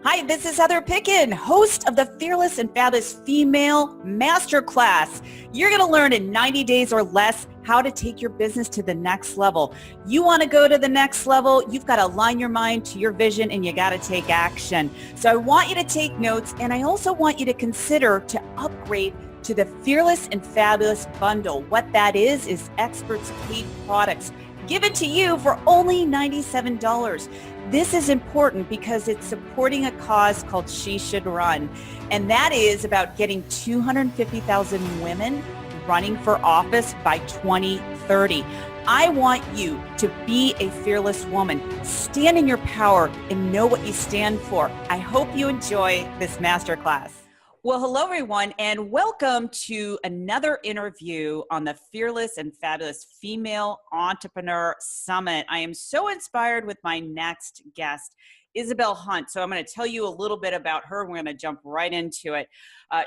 Hi, this is Heather Picken, host of the Fearless and Fabulous Female Masterclass. You're going to learn in 90 days or less how to take your business to the next level. You want to go to the next level, you've got to align your mind to your vision and you got to take action. So I want you to take notes, and I also want you to consider to upgrade to the Fearless and Fabulous bundle. What that is experts paid products given to you for only $97. This is important because it's supporting a cause called She Should Run. And that is about getting 250,000 women running for office by 2030. I want you to be a fearless woman. Stand in your power and know what you stand for. I hope you enjoy this masterclass. Well, hello, everyone, and welcome to another interview on the Fearless and Fabulous Female Entrepreneur Summit. I am so inspired with my next guest, Isabel Hundt. So I'm going to tell you a little bit about her. We're going to jump right into it.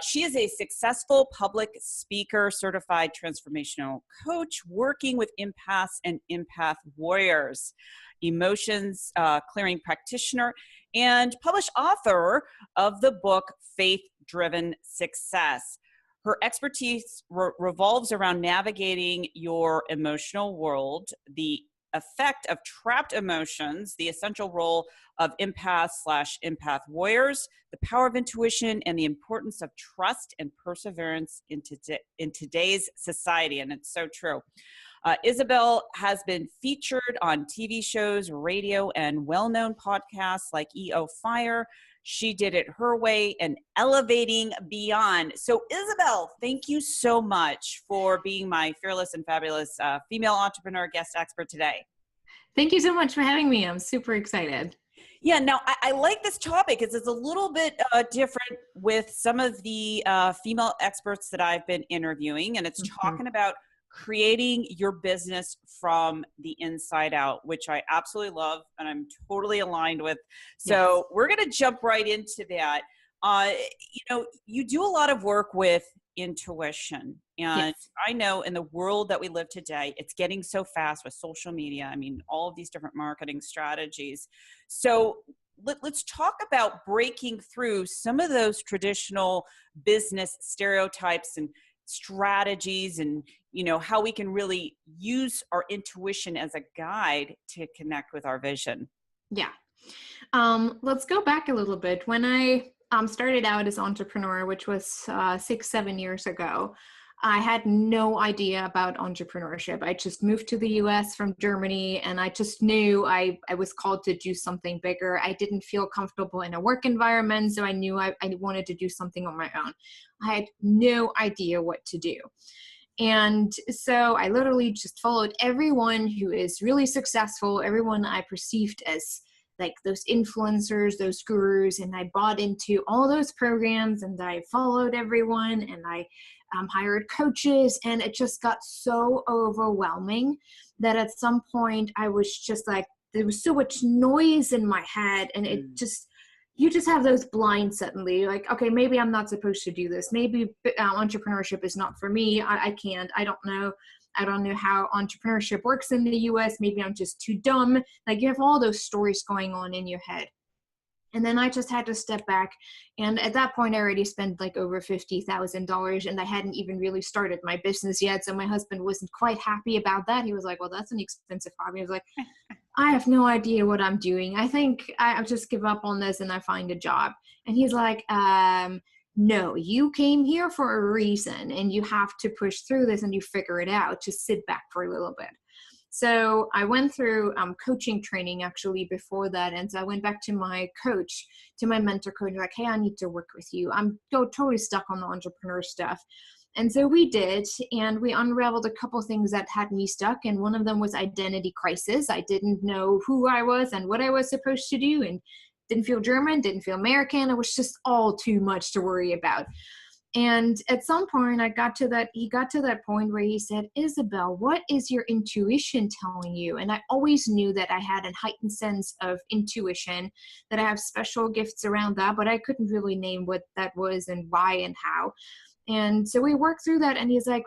She is a successful public speaker, certified transformational coach, working with Impasse and Empath warriors, emotions clearing practitioner, and published author of the book Faith-Driven Success. Her expertise revolves around navigating your emotional world, the effect of trapped emotions, the essential role of empath/empath warriors, the power of intuition, and the importance of trust and perseverance in today's society. And it's so true. Isabel has been featured on TV shows, radio, and well-known podcasts like EO Fire, She Did It Her Way, and Elevating Beyond. So Isabel, thank you so much for being my fearless and fabulous female entrepreneur guest expert today. Thank you so much for having me. I'm super excited. Yeah, now I like this topic because it's a little bit different with some of the female experts that I've been interviewing, and it's talking about creating your business from the inside out, which I absolutely love and I'm totally aligned with. So We're going to jump right into that. You do a lot of work with intuition. And I know in the world that we live today, it's getting so fast with social media. I mean, all of these different marketing strategies. So let's talk about breaking through some of those traditional business stereotypes and strategies, and how we can really use our intuition as a guide to connect with our vision. Yeah. Let's go back a little bit. When I started out as an entrepreneur, which was 6-7 years ago, I had no idea about entrepreneurship. I just moved to the US from Germany, and I just knew I was called to do something bigger. I didn't feel comfortable in a work environment, so I knew I wanted to do something on my own. I had no idea what to do. And so I literally just followed everyone who is really successful, everyone I perceived as like those influencers, those gurus, and I bought into all those programs, and I followed everyone, and I hired coaches, and it just got so overwhelming that at some point I was just like, there was so much noise in my head, and you just have those blinds suddenly. You're like, okay, maybe I'm not supposed to do this. Maybe entrepreneurship is not for me. I can't. I don't know. I don't know how entrepreneurship works in the US. Maybe I'm just too dumb. Like, you have all those stories going on in your head. And then I just had to step back. And at that point, I already spent like over $50,000, and I hadn't even really started my business yet. So my husband wasn't quite happy about that. He was like, well, that's an expensive hobby. I was like, I have no idea what I'm doing. I think I'll just give up on this and I find a job. And he's like, no, you came here for a reason, and you have to push through this and you figure it out. Just sit back for a little bit. So I went through coaching training actually before that. And so I went back to my coach, to my mentor coach, like, hey, I need to work with you. I'm totally stuck on the entrepreneur stuff. And so we did, and we unraveled a couple things that had me stuck. And one of them was identity crisis. I didn't know who I was and what I was supposed to do, and didn't feel German, didn't feel American. It was just all too much to worry about. And at some point he got to that point where he said, Isabel, what is your intuition telling you? And I always knew that I had a heightened sense of intuition, that I have special gifts around that, but I couldn't really name what that was and why and how. And so we worked through that, and he's like,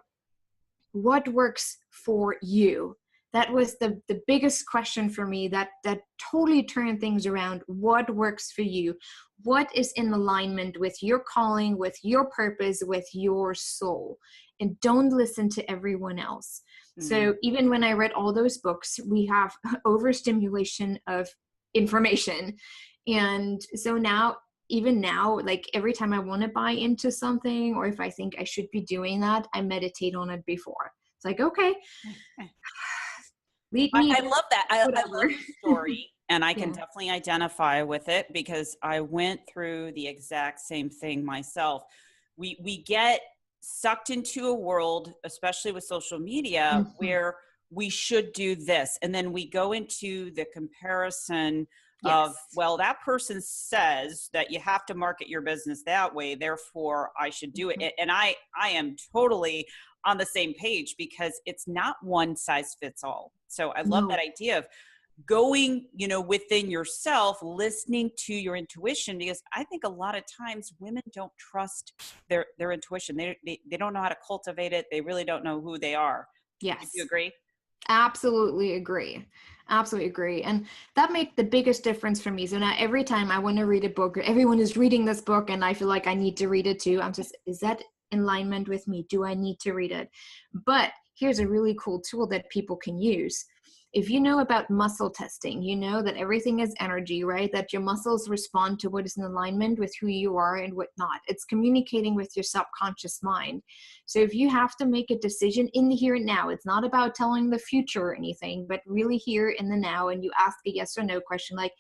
what works for you? That was the biggest question for me that totally turned things around. What works for you? What is in alignment with your calling, with your purpose, with your soul? And don't listen to everyone else. So even when I read all those books, we have overstimulation of information. And so now, even now, like every time I want to buy into something, or if I think I should be doing that, I meditate on it before. It's like, okay, lead me. I love that. I love your story, and I can Yeah. definitely identify with it because I went through the exact same thing myself. We get sucked into a world, especially with social media, where we should do this. And then we go into the comparison of, well, that person says that you have to market your business that way, therefore I should do it. And I am totally on the same page because it's not one size fits all. So I love that idea of going, within yourself, listening to your intuition, because I think a lot of times women don't trust their intuition. They don't know how to cultivate it. They really don't know who they are. Yes. Do you agree? Absolutely agree. Absolutely agree. And that made the biggest difference for me. So now every time I want to read a book, or everyone is reading this book and I feel like I need to read it too, I'm just, is that in alignment with me? Do I need to read it? But here's a really cool tool that people can use. If you know about muscle testing, you know that everything is energy, right? That your muscles respond to what is in alignment with who you are and what not. It's communicating with your subconscious mind. So if you have to make a decision in the here and now, it's not about telling the future or anything, but really here in the now, and you ask a yes or no question like,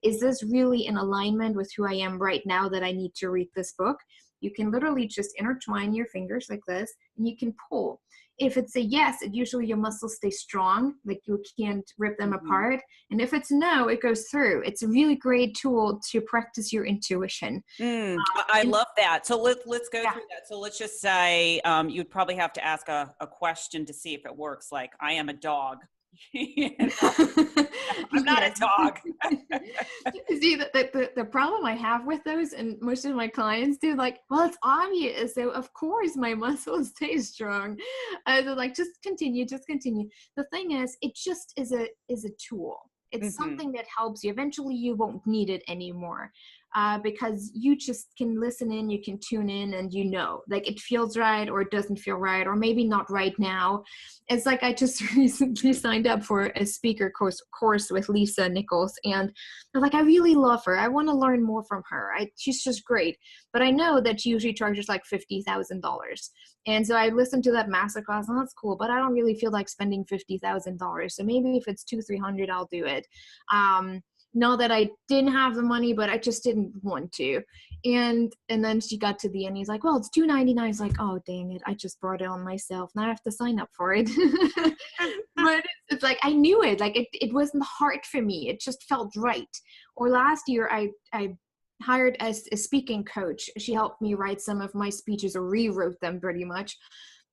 is this really in alignment with who I am right now that I need to read this book? You can literally just intertwine your fingers like this and you can pull. If it's a yes, usually your muscles stay strong, like you can't rip them apart. And if it's no, it goes through. It's a really great tool to practice your intuition. I love that. So let's go through that. So let's just say you'd probably have to ask a question to see if it works. Like, I am a dog. I'm not a dog. See, the problem I have with those, and most of my clients do, like, well, it's obvious, so of course my muscles stay strong. They're like, just continue. The thing is, it just is a tool. It's something that helps you. Eventually you won't need it anymore, because you just can listen in, you can tune in, and like it feels right or it doesn't feel right, or maybe not right now. It's like I just recently signed up for a speaker course with Lisa Nichols, and I'm like, I really love her. I want to learn more from her. She's just great. But I know that she usually charges like $50,000. And so I listened to that masterclass, and that's cool, but I don't really feel like spending $50,000. So maybe if it's $200-300, I'll do it. Not that I didn't have the money, but I just didn't want to. And then she got to the end. He's like, well, it's $299. It's like, oh, dang it. I just brought it on myself. Now I have to sign up for it. But it's like, I knew it. Like it wasn't hard for me. It just felt right. Or last year I hired a speaking coach. She helped me write some of my speeches, or rewrote them pretty much.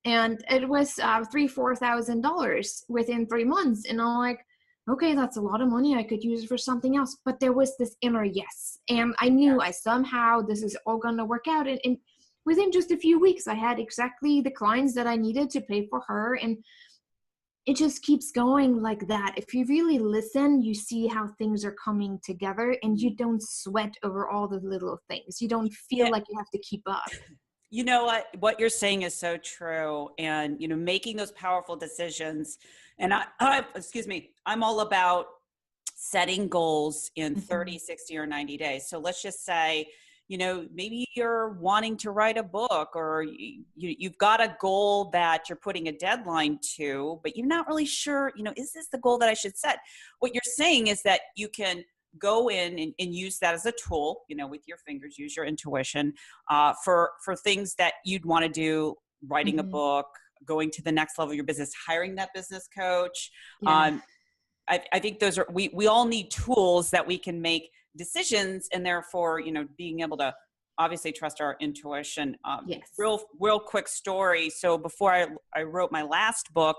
And it was $3,000-4,000 within 3 months. And I'm like, okay, that's a lot of money. I could use it for something else. But there was this inner yes. And I knew this is all going to work out. And within just a few weeks, I had exactly the clients that I needed to pay for her. And it just keeps going like that. If you really listen, you see how things are coming together, and you don't sweat over all the little things. You don't feel like you have to keep up. You know what you're saying is so true. And, making those powerful decisions. And I'm all about setting goals in 30, 60, or 90 days. So let's just say, maybe you're wanting to write a book, or you've got a goal that you're putting a deadline to, but you're not really sure, is this the goal that I should set? What you're saying is that you can go in and use that as a tool, with your fingers, use your intuition for things that you'd want to do, writing a book, going to the next level of your business, hiring that business coach. I think those are, we all need tools that we can make decisions, and therefore, being able to obviously trust our intuition. Real quick story. So before I wrote my last book,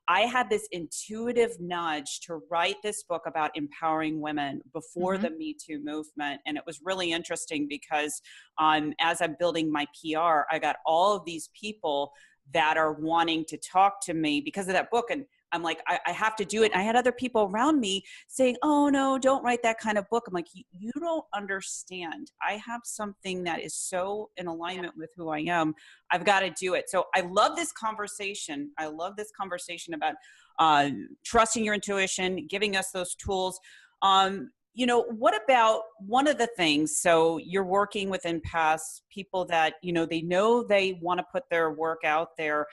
I had this intuitive nudge to write this book about empowering women before the Me Too movement. And it was really interesting because as I'm building my PR, I got all of these people that are wanting to talk to me because of that book. And I'm like, I have to do it. And I had other people around me saying, oh no, don't write that kind of book. I'm like, you don't understand. I have something that is so in alignment with who I am. I've got to do it. So I love this conversation. I love this conversation about trusting your intuition, giving us those tools. What about one of the things, so you're working with Impasse, people that, they know they want to put their work out there.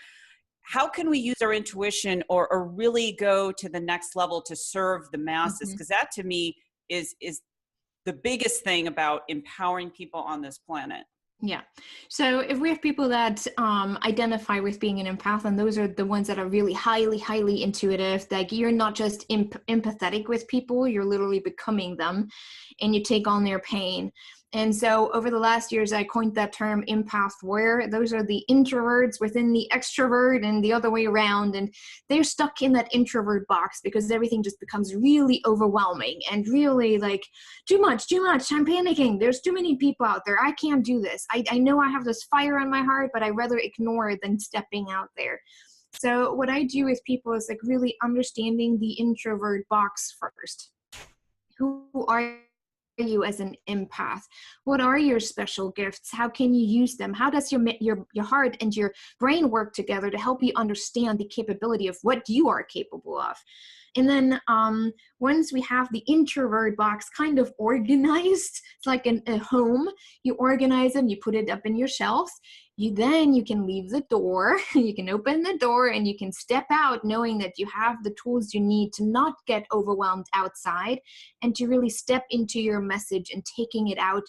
How can we use our intuition or really go to the next level to serve the masses? Because that to me is the biggest thing about empowering people on this planet. Yeah. So if we have people that identify with being an empath, and those are the ones that are really highly, highly intuitive, like you're not just empathetic with people, you're literally becoming them and you take on their pain. And so over the last years, I coined that term empath, where those are the introverts within the extrovert and the other way around. And they're stuck in that introvert box because everything just becomes really overwhelming and really like too much, I'm panicking. There's too many people out there. I can't do this. I know I have this fire on my heart, but I rather ignore it than stepping out there. So what I do with people is like really understanding the introvert box first. Who are you as an empath? What are your special gifts? How can you use them? How does your heart and your brain work together to help you understand the capability of what you are capable of? And then once we have the introvert box kind of organized, it's like a home, you organize them, you put it up in your shelves, you can leave the door, you can open the door and you can step out knowing that you have the tools you need to not get overwhelmed outside and to really step into your message and taking it out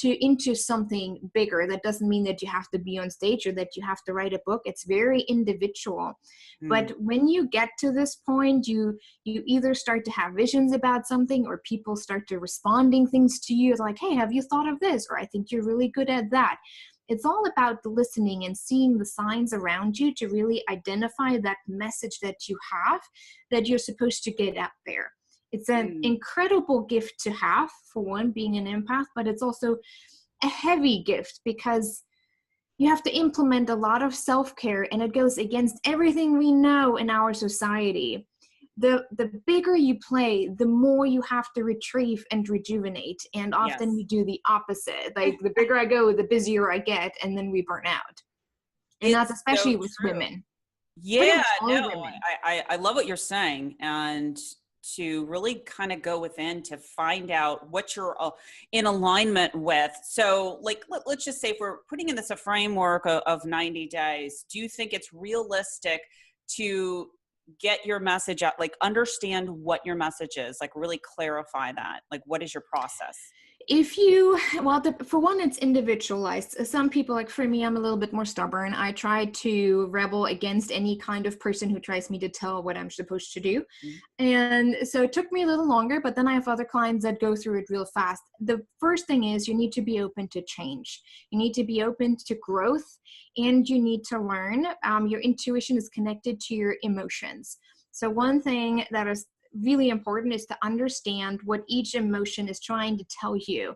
into something bigger. That doesn't mean that you have to be on stage or that you have to write a book. It's very individual. But when you get to this point, you either start to have visions about something or people start to responding things to you like, hey, have you thought of this? Or I think you're really good at that. It's all about listening and seeing the signs around you to really identify that message that you have that you're supposed to get out there. It's an incredible gift to have, for one, being an empath, but it's also a heavy gift because you have to implement a lot of self-care and it goes against everything we know in our society. The bigger you play, the more you have to retrieve and rejuvenate. And often we do the opposite. Like the bigger I go, the busier I get, and then we burn out. And that's especially with women. Yeah, no, I love what you're saying. And to really kind of go within to find out what you're in alignment with. So like, let's just say if we're putting in this a framework of 90 days, do you think it's realistic to get your message out, like understand what your message is, like really clarify that? Like, what is your process? For one, it's individualized. Some people, like for me, I'm a little bit more stubborn. I try to rebel against any kind of person who tries me to tell what I'm supposed to do. And so it took me a little longer, but then I have other clients that go through it real fast. The first thing is you need to be open to change. You need to be open to growth and you need to learn. Your intuition is connected to your emotions. So one thing that is really important is to understand what each emotion is trying to tell you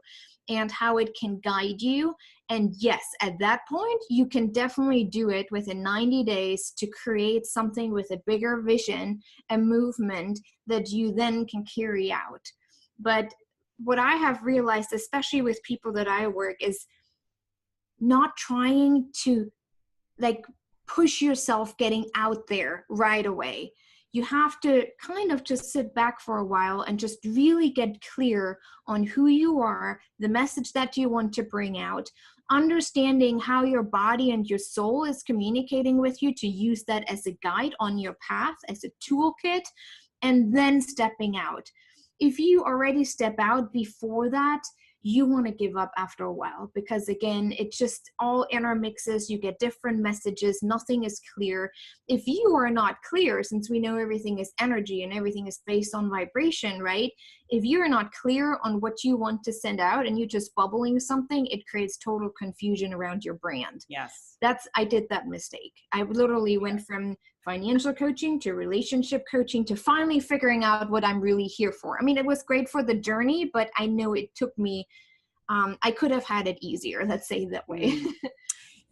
and how it can guide you. And yes, at that point, you can definitely do it within 90 days to create something with a bigger vision, a movement that you then can carry out. But what I have realized, especially with people that I work, is not trying to like push yourself getting out there right away. You have to kind of just sit back for a while and just really get clear on who you are, the message that you want to bring out, understanding how your body and your soul is communicating with you to use that as a guide on your path, as a toolkit, and then stepping out. If you already step out before that, you want to give up after a while because again, it's just all intermixes. You get different messages. Nothing is clear. If you are not clear, since we know everything is energy and everything is based on vibration, right? If you're not clear on what you want to send out and you're just bubbling something, it creates total confusion around your brand. Yes. I did that mistake. I literally went from financial coaching to relationship coaching to finally figuring out what I'm really here for. I mean, it was great for the journey, but I know it took me, I could have had it easier, let's say that way.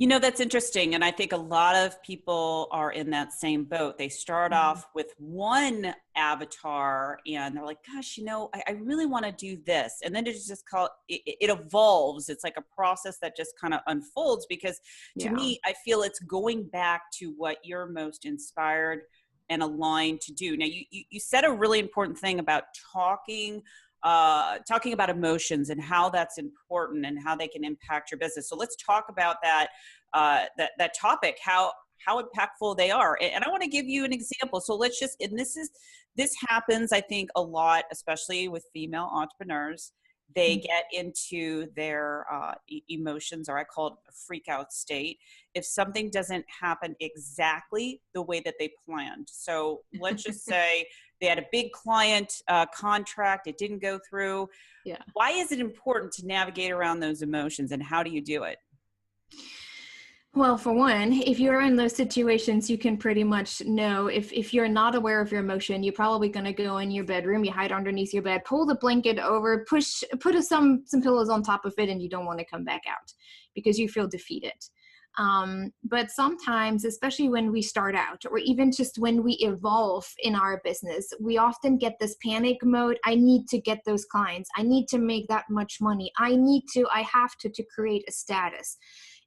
That's interesting. And I think a lot of people are in that same boat. They start off with one avatar and they're like, gosh, I really want to do this. And then it's just it evolves. It's like a process that just kind of unfolds because to me, I feel it's going back to what you're most inspired and aligned to do. Now, you said a really important thing about talking about emotions and how that's important and how they can impact your business. So let's talk about that topic, how impactful they are. And I want to give you an example. So this happens, I think, a lot, especially with female entrepreneurs. They get into their emotions, or I call it a freak out state, if something doesn't happen exactly the way that they planned. So let's just say they had a big client contract, it didn't go through. Yeah. Why is it important to navigate around those emotions, and how do you do it? Well, for one, if you're in those situations, you can pretty much know if you're not aware of your emotion, you're probably going to go in your bedroom, you hide underneath your bed, pull the blanket over, put some pillows on top of it, and you don't want to come back out because you feel defeated. But sometimes, especially when we start out, or even just when we evolve in our business, we often get this panic mode. I need to get those clients. I need to make that much money. I have to create a status.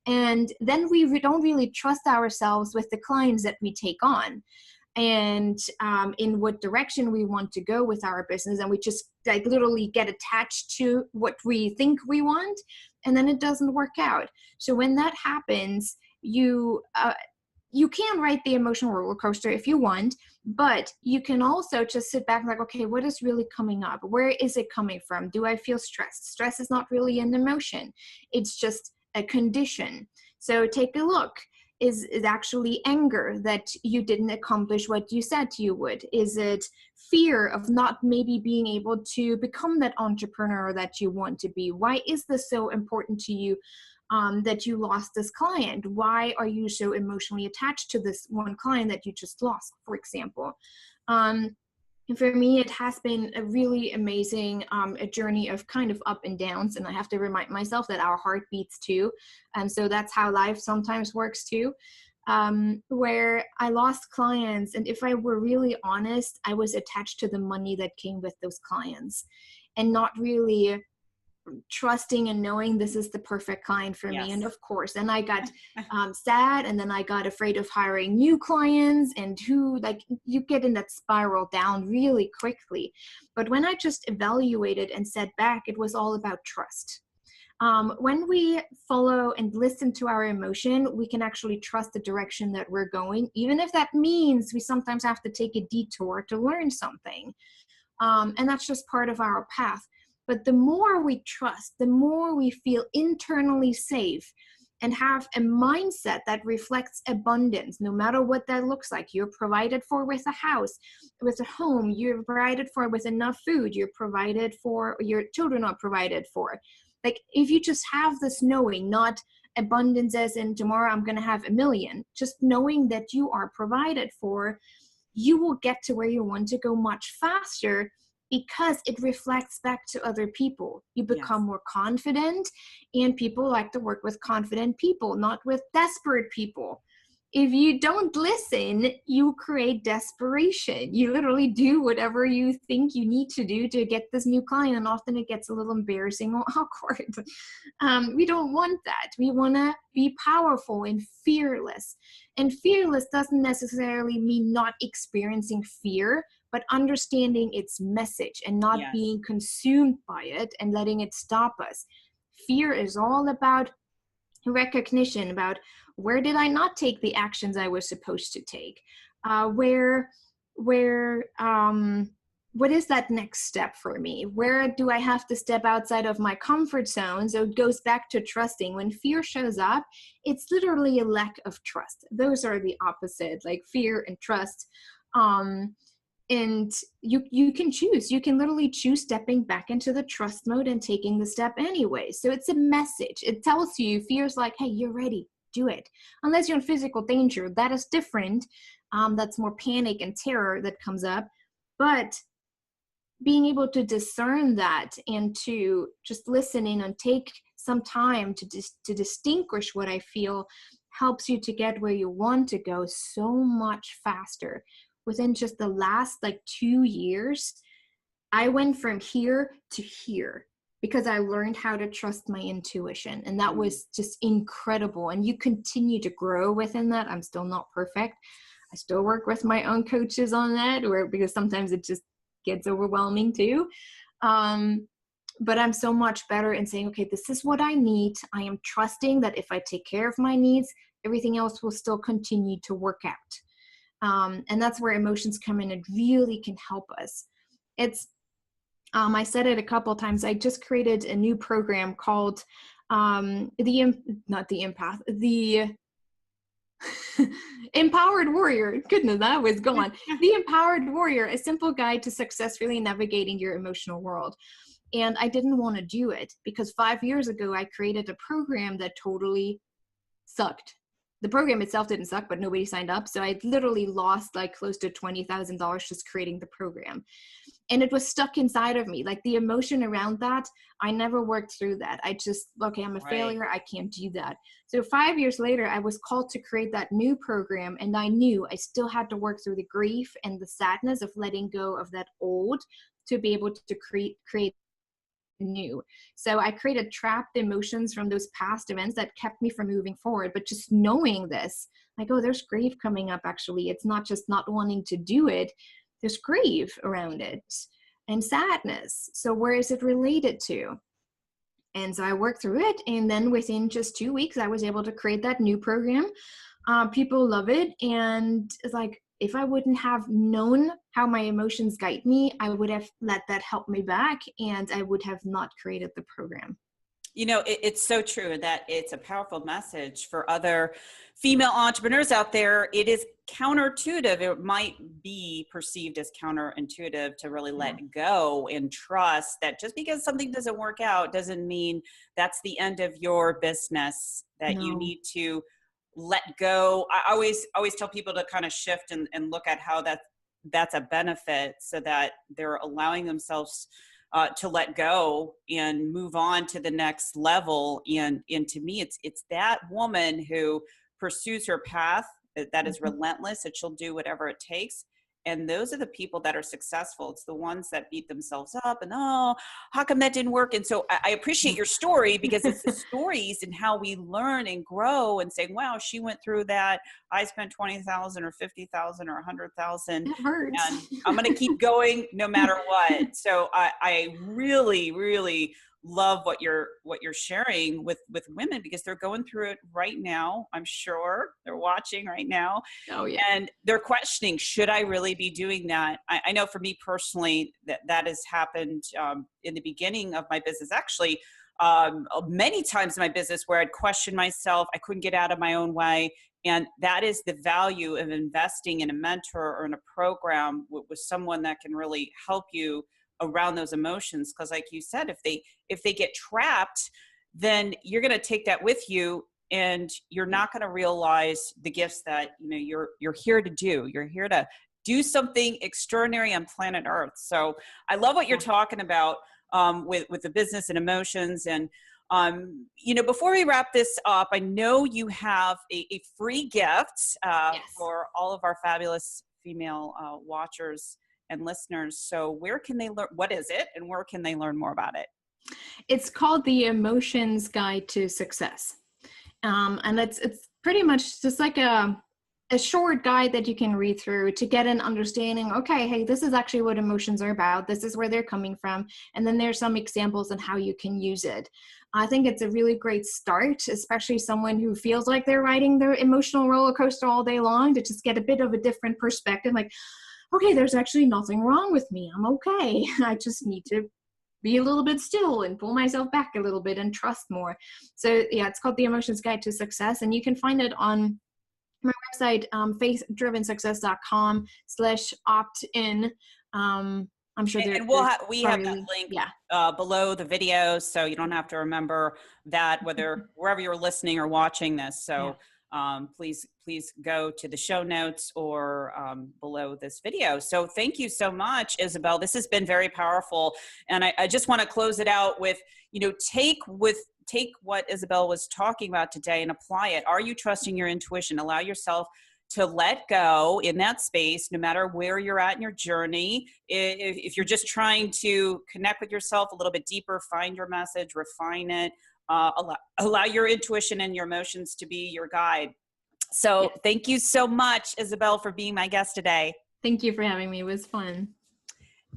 And then we don't really trust ourselves with the clients that we take on and in what direction we want to go with our business. And we just like literally get attached to what we think we want, and then it doesn't work out. So when that happens, you can ride the emotional roller coaster if you want, but you can also just sit back and like, okay, what is really coming up? Where is it coming from? Do I feel stressed? Stress is not really an emotion. It's just a condition. So take a look. Is it actually anger that you didn't accomplish what you said you would? Is it fear of not maybe being able to become that entrepreneur that you want to be? Why is this so important to you that you lost this client? Why are you so emotionally attached to this one client that you just lost, for example? And for me, it has been a really amazing a journey of kind of up and downs. And I have to remind myself that our heart beats too. And so that's how life sometimes works too, where I lost clients. And if I were really honest, I was attached to the money that came with those clients and not really trusting and knowing this is the perfect client for me. And of course, then I got sad, and then I got afraid of hiring new clients, and you get in that spiral down really quickly. But when I just evaluated and sat back, it was all about trust. When we follow and listen to our emotion, we can actually trust the direction that we're going, even if that means we sometimes have to take a detour to learn something. And that's just part of our path. But the more we trust, the more we feel internally safe and have a mindset that reflects abundance, no matter what that looks like. You're provided for with a house, with a home, you're provided for with enough food, you're provided for, your children are provided for. Like if you just have this knowing, not abundance as in tomorrow I'm going to have 1 million, just knowing that you are provided for, you will get to where you want to go much faster, because it reflects back to other people. You become more confident, and people like to work with confident people, not with desperate people. If you don't listen, you create desperation. You literally do whatever you think you need to do to get this new client, and often it gets a little embarrassing or awkward. We don't want that. We want to be powerful and fearless. And fearless doesn't necessarily mean not experiencing fear, but understanding its message and not being consumed by it and letting it stop us. Fear is all about recognition, about where did I not take the actions I was supposed to take? What is that next step for me? Where do I have to step outside of my comfort zone? So it goes back to trusting. When fear shows up, it's literally a lack of trust. Those are the opposite, like fear and trust. And you can choose. You can literally choose stepping back into the trust mode and taking the step anyway. So it's a message. It tells you, fear's like, hey, you're ready, do it. Unless you're in physical danger, that is different. That's more panic and terror that comes up. But being able to discern that and to just listen in and take some time to distinguish what I feel helps you to get where you want to go so much faster. Within just the last like 2 years, I went from here to here because I learned how to trust my intuition. And that was just incredible. And you continue to grow within that. I'm still not perfect. I still work with my own coaches on that, because sometimes it just gets overwhelming too. But I'm so much better in saying, okay, this is what I need. I am trusting that if I take care of my needs, everything else will still continue to work out. And that's where emotions come in and really can help us. I said it a couple of times. I just created a new program called the Empowered Warrior. Goodness, that was gone. The Empowered Warrior, a simple guide to successfully navigating your emotional world. And I didn't want to do it because 5 years ago, I created a program that totally sucked. The program itself didn't suck, but nobody signed up. So I literally lost like close to $20,000 just creating the program. And it was stuck inside of me. Like the emotion around that, I never worked through that. I'm a failure. I can't do that. So 5 years later, I was called to create that new program. And I knew I still had to work through the grief and the sadness of letting go of that old to be able to create new. So I created trapped emotions from those past events that kept me from moving forward. But just knowing this, like, oh, there's grief coming up. Actually, it's not just not wanting to do it. There's grief around it and sadness. So where is it related to? And so I worked through it. And then within just 2 weeks, I was able to create that new program. People love it. And it's like, if I wouldn't have known how my emotions guide me, I would have let that help me back, and I would have not created the program. You know, it's so true that it's a powerful message for other female entrepreneurs out there. It is counterintuitive. It might be perceived as counterintuitive to really let go and trust that just because something doesn't work out doesn't mean that's the end of your business, that you need to let go. I always tell people to kind of shift and look at how that's a benefit, so that they're allowing themselves to let go and move on to the next level. And to me, it's that woman who pursues her path that is relentless, that she'll do whatever it takes. And those are the people that are successful. It's the ones that beat themselves up and, oh, how come that didn't work? And so I appreciate your story, because it's the stories and how we learn and grow and say, wow, she went through that. I spent $20,000 or $50,000 or $100,000. It hurts. And I'm going to keep going no matter what. So I really, really love what you're sharing with women, because they're going through it right now. I'm sure they're watching right now. Oh yeah. And they're questioning, should I really be doing that? I know for me personally, that has happened in the beginning of my business. Actually, many times in my business where I'd question myself, I couldn't get out of my own way. And that is the value of investing in a mentor or in a program with someone that can really help you around those emotions. Because like you said, if they get trapped, then you're going to take that with you, and you're not going to realize the gifts that you're here to do. You're here to do something extraordinary on planet Earth. So I love what you're talking about with the business and emotions. And before we wrap this up, I know you have a free gift for all of our fabulous female watchers and listeners. So where can they learn? What is it, and where can they learn more about it? It's called the Emotions Guide to Success. And it's pretty much just like a short guide that you can read through to get an understanding. Okay, hey, this is actually what emotions are about. This is where they're coming from. And then there's some examples on how you can use it. I think it's a really great start, especially someone who feels like they're riding their emotional roller coaster all day long, to just get a bit of a different perspective. Like, okay, there's actually nothing wrong with me. I'm okay. I just need to be a little bit still and pull myself back a little bit and trust more. So yeah, it's called the Emotions Guide to Success, and you can find it on my website, faithdrivensuccess.com/opt-in. I'm sure and we have that link below the video, so you don't have to remember that wherever you're listening or watching this. So please go to the show notes or below this video. So thank you so much, Isabel. This has been very powerful. And I just want to close it out with, take with take what Isabel was talking about today and apply it. Are you trusting your intuition? Allow yourself to let go in that space, no matter where you're at in your journey. If you're just trying to connect with yourself a little bit deeper, find your message, refine it, allow your intuition and your emotions to be your guide. So thank you so much, Isabel, for being my guest today. Thank you for having me. It was fun.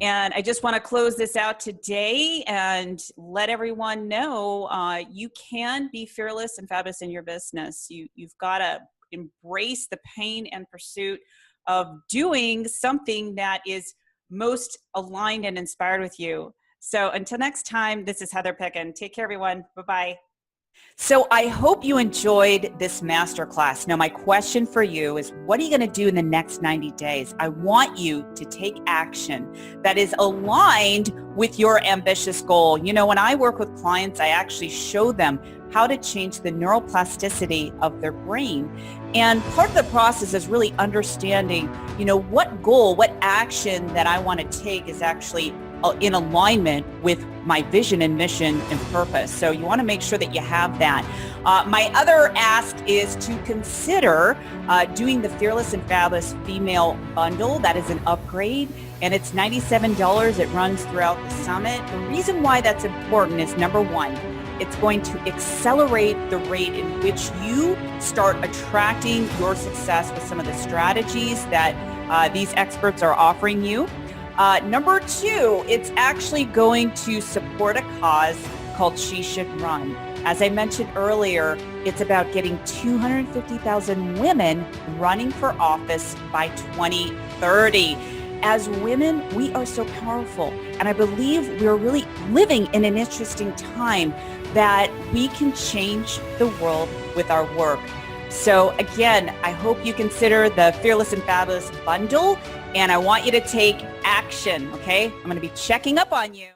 And I just want to close this out today and let everyone know you can be fearless and fabulous in your business. You've got to embrace the pain and pursuit of doing something that is most aligned and inspired with you. So until next time, this is Heather Picken. Take care, everyone. Bye-bye. So I hope you enjoyed this masterclass. Now, my question for you is, what are you going to do in the next 90 days? I want you to take action that is aligned with your ambitious goal. You know, when I work with clients, I actually show them how to change the neuroplasticity of their brain. And part of the process is really understanding, you know, what goal, what action that I want to take is actually in alignment with my vision and mission and purpose. So you want to make sure that you have that. My other ask is to consider doing the Fearless and Fabulous Female Bundle. That is an upgrade, and it's $97. It runs throughout the summit. The reason why that's important is, number one, it's going to accelerate the rate in which you start attracting your success with some of the strategies that these experts are offering you. Number two, it's actually going to support a cause called She Should Run. As I mentioned earlier, it's about getting 250,000 women running for office by 2030. As women, we are so powerful, and I believe we're really living in an interesting time that we can change the world with our work. So again, I hope you consider the Fearless and Fabulous Bundle, and I want you to take action, okay? I'm going to be checking up on you.